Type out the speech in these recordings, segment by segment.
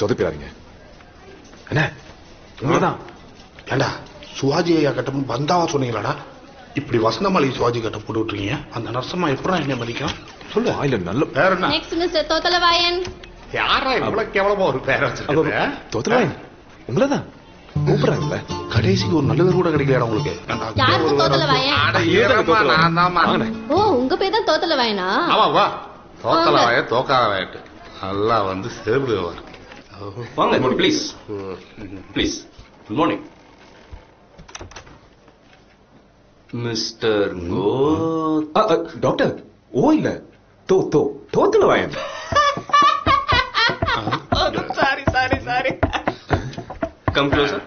சொதப்பிடாதீங்க. என்ன உங்களதான் ஏண்டா சிவாஜி ஐயா கட்டம் பந்தாவா சொன்னீங்களாடா? இப்படி வசந்தமாளி சிவாஜி கட்டம் போட்டு விட்டுருக்கீங்க. அந்த நரசம்மா எப்படா என்ன மதிக்கும் சொல்லு. இல்ல நல்ல வேற என்ன? நெக்ஸ்ட் மிஸ்டர் தோத்தலவாயன். யாரா இவ்வளவு கேவலமா ஒரு பேர வச்சிருக்கீங்க? தோத்தலவாயன் உங்களதான் கூப்பிடுறாங்கல்ல. கடைசிக்கு ஒரு நல்ல பேர் கூட கிடைக்கல உங்களுக்கு. யாருக்கு தோத்தலவாயன்? ஓ உங்க பேர் தான் தோத்தலவாயனா? ஆமா வா தோத்தலவாய தோக்காவாயிட்டு நல்லா வந்து சேர்ந்துவார். வாங்க please please. Good morning mister doctor. ஓ இல்ல தோத்தலவாயன். Sorry come closer.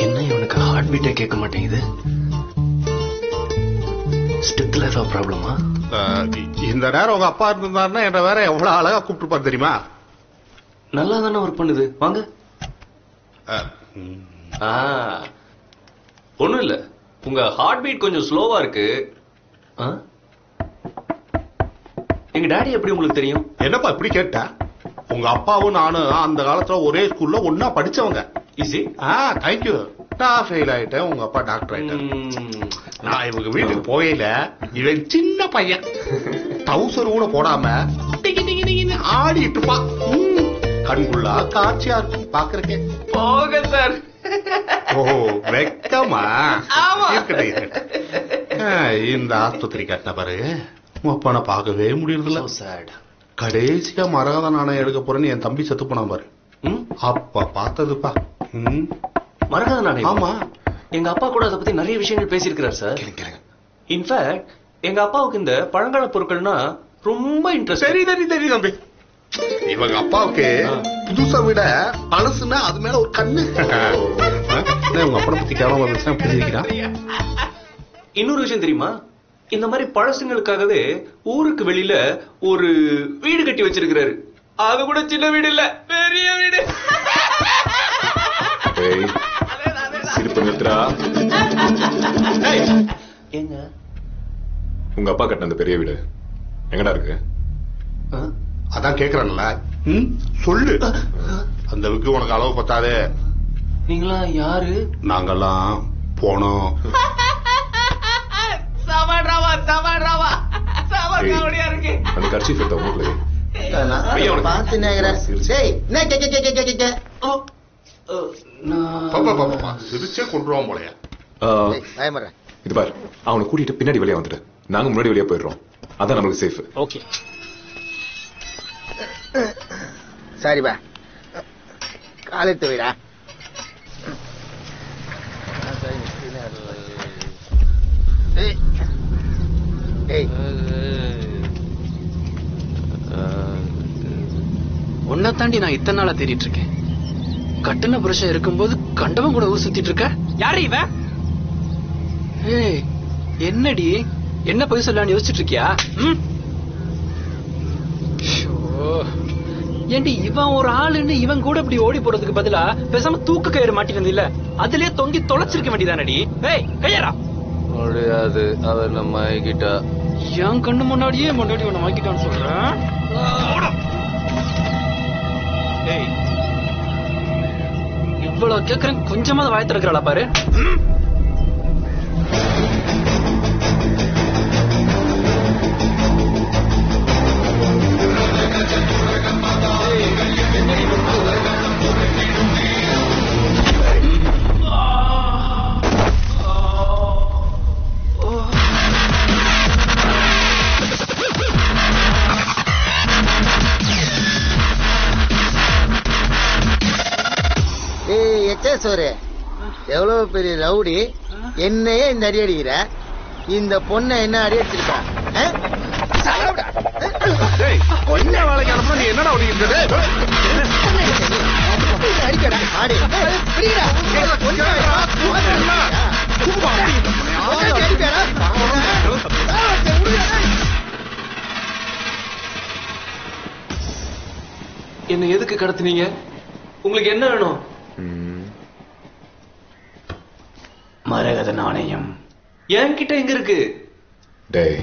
என்ன இவனுக்கு ஹார்ட் பீட்டே கேட்க மாட்டேங்குது? ஸ்டெத்ல ஏதாவது ப்ராப்ளமா? இந்த நேரம் உங்க அப்பா இருந்தாருன்னா என்ன வேற எவ்வளவு அழகா கூப்பிட்டுப்பாரு தெரியுமா? நல்லா தானே ஒர்க் பண்ணுது. வாங்க. ஒண்ணும் இல்ல, உங்க ஹார்ட் பீட் கொஞ்சம் ஸ்லோவா இருக்கு. எங்க டாடி எப்படி உங்களுக்கு தெரியும்? என்னப்பா இப்படி கேட்ட? உங்க அப்பாவும் நானும் அந்த காலத்துல ஒரே ஸ்கூல்ல ஒன்னா படிச்சவங்க. ஈஸி. தேங்க்யூ. நான் ஃபெயில் ஆயிட்டேன், உங்க அப்பா டாக்டர் ஆயிட்டேன். நான் இவங்க வீட்டுக்கு போயில இவன் சின்ன பையன் டவுசர் கூட போடாம ஆடிட்டு இருப்பான். கண்குள்ளா காட்சியா இருக்கும் பாக்குறக்கே. போக சார். ஓ வெக்கமா இருக்கட்டும். இந்த ஆஸ்பத்திரி கட்டின பாரு உங்க அப்பான பார்க்கவே முடியறதில்ல. கடைசியா மரகத நாணயம் எடுக்க போறேன்னு என் தம்பி செத்து போனா பாரு. அப்ப பார்த்ததுப்பா. மரகத நாணயம்? ஆமா. எங்க அப்பா கூட அதை பத்தி நிறைய விஷயங்கள் பேசியிருக்கிறார் சார். இன்ஃபேக்ட் எங்க அப்பாவுக்கு இந்த பழங்கால பொருட்கள்னா ரொம்ப இன்ட்ரெஸ்ட். சரி தம்பி. இவங்க அப்பாவுக்கு புதுசை விட பழசுன்னா அது மேல ஒரு கண்ணு. உங்க அப்பனை பத்தி கேவலம் புரிஞ்சுக்கிறான். இன்னொரு விஷயம் தெரியுமா? இந்த மாதிரி பழசுங்களுக்காகவே ஊருக்கு வெளியில ஒரு வீடு கட்டி வச்சிருக்கிறாரு. அது கூட சின்ன வீடு இல்ல, பெரிய வீடு. எங்க உங்க அப்பா கட்டின அந்த பெரிய வீடு எங்கடா இருக்கு? அதான் கேக்குறான்ல, சொல்லு. அந்த விக்கு உனக்கு அளவு பத்தாது. நீங்களா யாரு? நாங்கெல்லாம் போனோம். அந்த கட்சி ஊர்ல சிரிச்சே கொண்டுருவான் போலயா. இது பாரு, அவனை கூட்டிட்டு பின்னாடி வெளியே வந்துட்டு நாங்க முன்னாடி வெளியே போயிடுறோம். அதான் நமக்கு சேஃப். ஓகே சரிப்பா, காலத்து வீடா? உன்னை தாண்டி நான் இத்தனை நாளா தேடிட்டு இருக்கேன். கட்டண புருஷன் இருக்கும்போது கண்டவன் கூட ஊர் சுத்திட்டு இருக்க. யாரு இவன்? ஏய் என்னடி, என்ன போய் சொல்லலான்னு யோசிச்சுட்டு இருக்கியா? ஏண்டி இவன் ஒரு ஆளுன்னு இவன் கூட இப்படி ஓடி போறதுக்கு பதிலா பேசாம தூக்கு கயிறு மாட்டிட்டு இல்ல, அதுலயே தொங்கி தொலைச்சிருக்க வேண்டியதானடி. ஏய் கையரா. முடியாது, அவர் நம்ம ஆகிட்டா. என் கண்ணு முன்னாடியே முன்னாடி உன்னை ஆக்கிட்டான்னு சொல்றேன். ஏய் இவ்வளவு கேக்குறேன், கொஞ்சமாவது வாய் திறக்கிறாளா பாரு. எவ்வளவு பெரிய ரவுடி, என்னையே இந்த அடி அடிக்கிற, இந்த பொண்ணை என்ன அடி அடிச்சிருக்கா? என்னடா என்ன எதுக்கு கடத்துனீங்க? உங்களுக்கு என்ன வேணும்? மரகத நாணயம் என்கிட்ட எங்க இருக்கு? டேய்,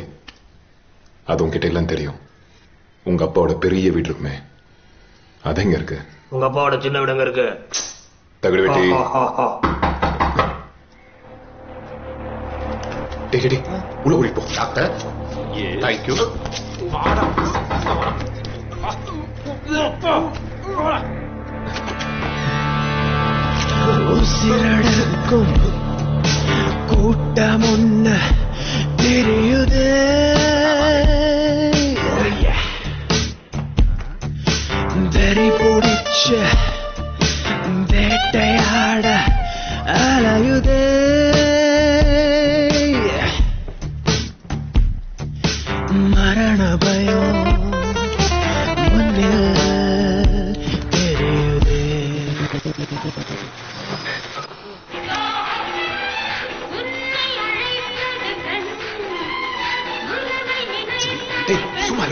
அது உங்ககிட்ட எல்லாம் தெரியும். உங்க அப்பாவோட பெரிய வீடு இருக்குமே, அது எங்க இருக்கு? உங்க அப்பாவோட சின்ன வீடு எங்க இருக்கு? தகடு வெட்டி. உள்ள ஓடி போ. Doctor thank you. உசிரடக்கும் கூட்டம் ஒண்ணு தெரியுது. வெறி பிடிச்ச வேட்டையாட அலையுதே. மரண பயம் முன்னில் தெரியுதே. சும்மா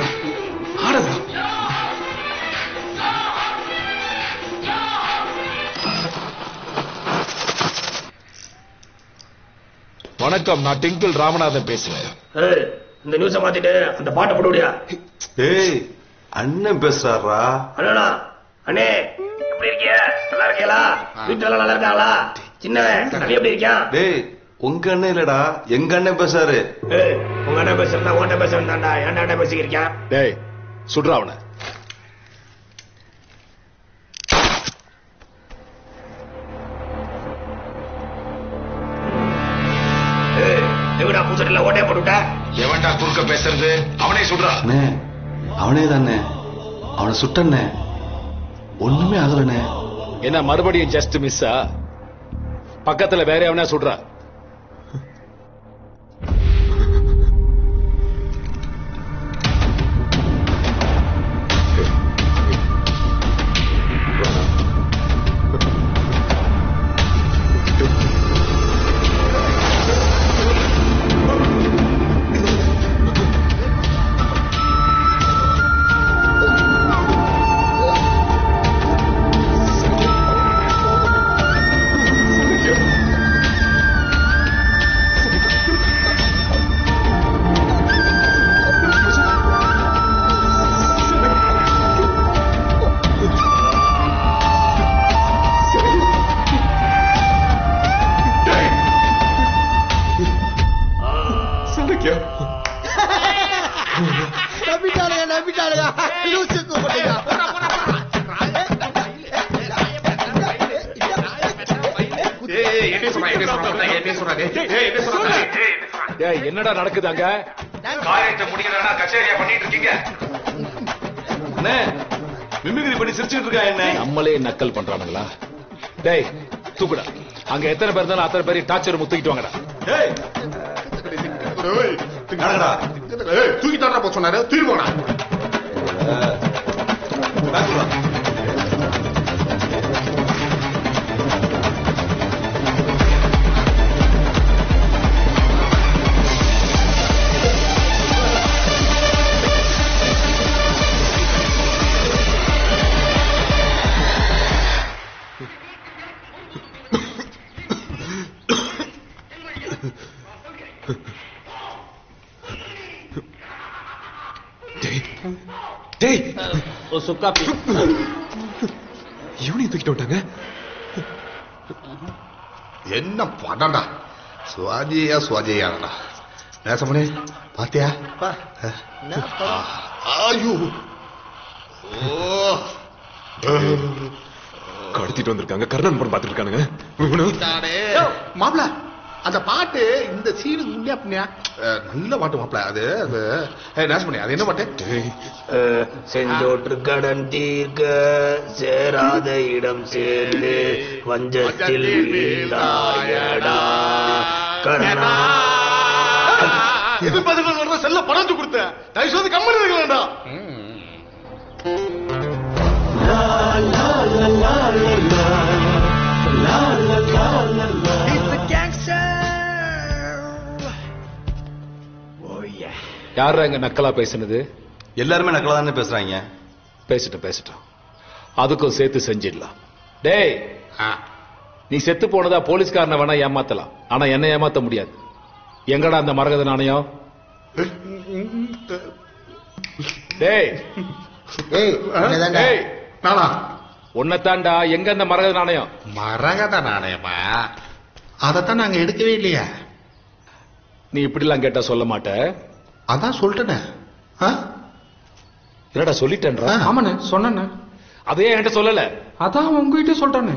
ஆடா. வணக்கம், நான் டிங்கிள் ராமநாதன் பேசுறேன். இந்த நியூஸ மாத்திட்டு அந்த பாட்டை போடுவியா? ஏய், அண்ணன் பேசுறாரா? அண்ணா, அண்ணே எப்படி இருக்கிய? நல்லா இருக்கீங்களா? வீட்டுல எல்லாம் நல்லா இருக்காங்களா? சின்னவன் நீ எப்படி இருக்கியான்? டேய், உங்க அண்ணன் இல்லடா, எங்க அண்ணன் பேசாரு. உங்க அண்ணன் பேசுறா, உன்ட்ட பேசுறா, என் அண்ணன் பேசிக்கிறியான்? டேய், சுடுறா அவனை. எங்கடா பூசட்டில ஓட்டைய போட்டுட்ட? எவன்டா குறுக்க பேசுறது? அவனே சுடுறா. அவனே தானே, அவனை சுட்டண்ணே, ஒண்ணுமே ஆகலண்ணே. என்ன மறுபடியும் ஜஸ்ட் மிஸ்ஸா? பக்கத்துல வேற எவனா சுடுறா? என்னடா நடக்குது அங்க? காரியத்தை முடிக்கிறா கச்சேரியா பண்ணிட்டு இருக்கீங்க? மிமிக்ரி பண்ணி சிரிச்சுட்டு இருக்கா என்ன? நம்மளே நக்கல் பண்றானுங்களா? டேய் தூக்குடா. அங்க எத்தனை பேர் இருந்தாலும் அத்தனை பேரையும் டார்ச்சர் தூக்கிட்டு வாங்கடா. தூக்கி தர போ சொன்னாரு, தூக்கி போனா. இவனையும் தூக்கிட்டு விட்டாங்க. என்ன படம்டா, சுவாஜியா சுவாஜியாடா. நேசமணி பாத்தியா? ஐயோ, கடத்திட்டு வந்திருக்காங்க. கர்ணன் படம் பார்த்துட்டு இருக்கானுங்க. மாப்பிள, அந்த பாட்டு இந்த சீனு உண்மையா புண்ணியா நல்ல பாட்டு மாப்பிள. அது நேசமணி, அது என்ன பாட்டு? செஞ்சோற்று கடன் தீர்க்க சேராத இடம் சேர்ந்து வஞ்சத்தில் வீழ்ந்தாயடா கர்ணா. எதிர்பார்த்து செல்ல பணத்து கொடுத்த தயவுசெய்து கம்மி இருக்கலாம்டா. யாரா இங்க நக்கலா பேசுனது? எல்லாருமே நக்கலா தானே பேசுறாங்க. பேசிட்டோம். அதுக்கும் சேர்த்து செஞ்சிடலாம். டேய், நீ செத்து போனதா போலீஸ்காரனை வேணா ஏமாத்தலாம், ஆனா என்ன ஏமாத்த முடியாது. எங்கடா அந்த மரகத நாணயம்? டேய் நானா உன்னைத்தாண்டா. எங்க அந்த மரகத நாணயம்? மரகத நாணயமா? அதத்தான் நாங்க எடுக்கவே இல்லையா. நீ இப்படிலாம் கேட்டா சொல்ல மாட்ட. அதான் சொல்லிட்டேனே. என்னடா சொல்லிட்டேன்றா? ஆமாண்ணே சொன்னேண்ணே. அதே என்கிட்ட சொல்லல. அதான் உங்ககிட்ட சொல்லிட்டானே.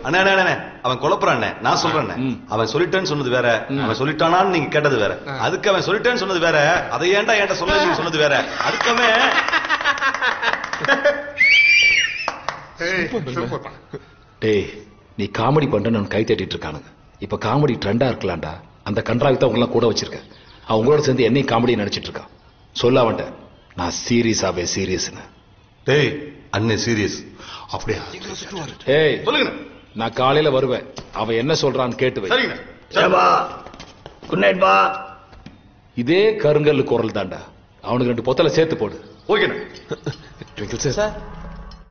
அண்ணே அண்ணே அண்ணே அவன் குழப்பறானே. நான் சொல்றேன். அவன் சொல்லிட்டேன்னு சொன்னது வேற, அவன் சொல்லிட்டானான்னு நீங்க கேட்டது வேற. அதுக்கு அவன் சொல்லிட்டேன்னு சொன்னது வேற, அதை ஏன்டா என்கிட்ட சொல்ல நீங்க சொன்னது வேற. அதுக்குமே டேய், நீ காமெடி பண்றேன்னு கை தட்டிட்டு இருக்கானுங்க. இப்ப காமெடி ட்ரெண்டா இருக்கலாம்டா. அந்த கன்றாவி தான் உங்களெல்லாம் கூட வச்சிருக்கேன். அவன் உங்களோட சேர்ந்து என்னையும் காமெடி நினைச்சிட்டு இருக்கான். சொல்ல அவன்ட்ட நான் சீரியஸாவே சீரியஸ்னு. டேய் அண்ணே சீரியஸ். அப்படியா? ஏய் சொல்லுங்க. நான் காலையில வருவேன். அவன் என்ன சொல்றான்னு கேட்டு வை. சரிங்கண்ணா. குட் நைட் பா. இதே கருங்கல் குரல் தாண்டா. அவனுக்கு 2 பொத்தலை சேர்த்து போடு. ஓகேண்ணா. Twinkle sir